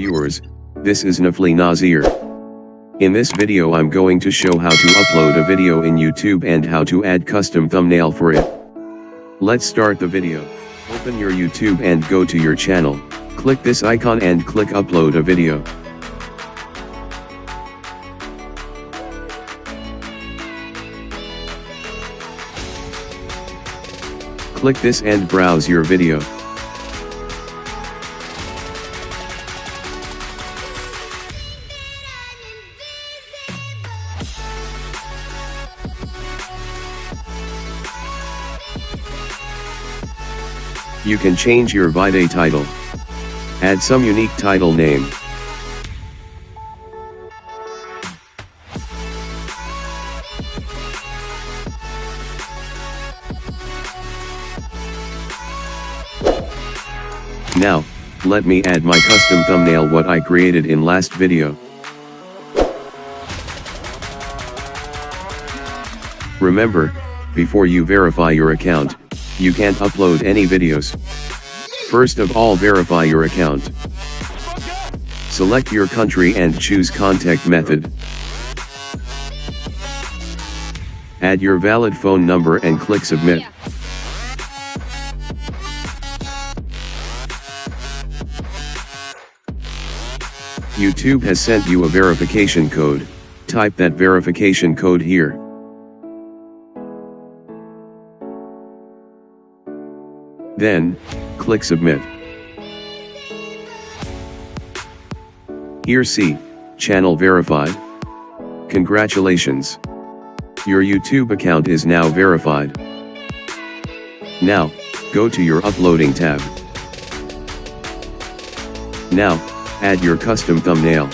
viewers, this is Nafli Nazir. In this video I'm going to show how to upload a video in YouTube and how to add custom thumbnail for it. Let's start the video. Open your YouTube and go to your channel, click this icon and click upload a video. Click this and browse your video. You can change your video title. Add some unique title name. Now, let me add my custom thumbnail what I created in last video. Remember, before you verify your account, you can't upload any videos. First of all, verify your account. Select your country and choose contact method. Add your valid phone number and click submit. YouTube has sent you a verification code. Type that verification code here. Then, click submit. Here see, channel verified. Congratulations. Your YouTube account is now verified. Now, go to your uploading tab. Now, add your custom thumbnail.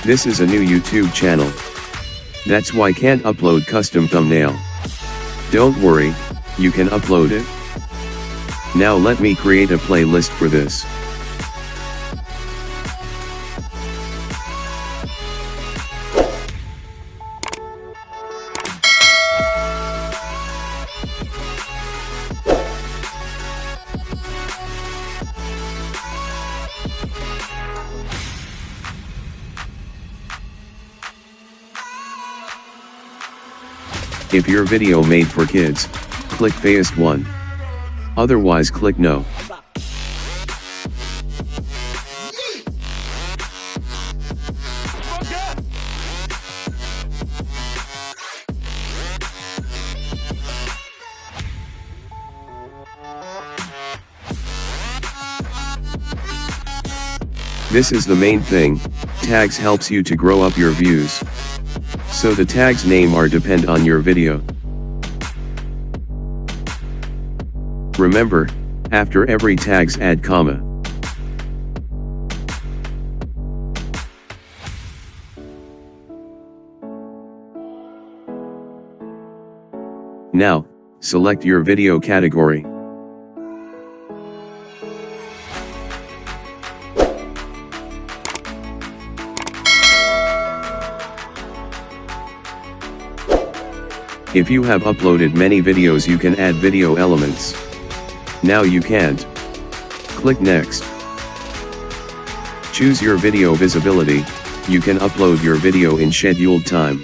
This is a new YouTube channel. That's why can't upload custom thumbnail. Don't worry, you can upload it. Now let me create a playlist for this. If your video made for kids, click Fast one. Otherwise click no. This is the main thing, tags helps you to grow up your views. So the tags name are depend on your video. Remember, after every tags add comma. Now, select your video category. If you have uploaded many videos you can add video elements. Now you can't. Click next. Choose your video visibility. You can upload your video in scheduled time.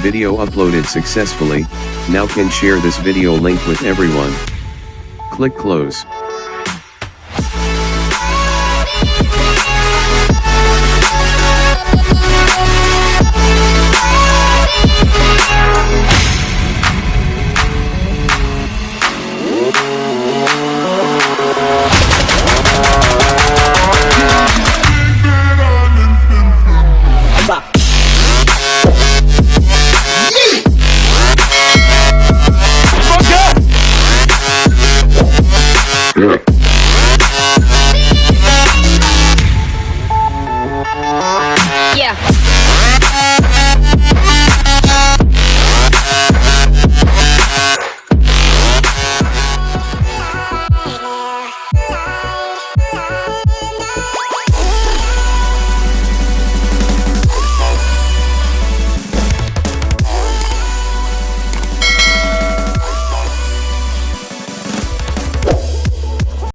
Video uploaded successfully. Now can share this video link with everyone. Click close. Yeah.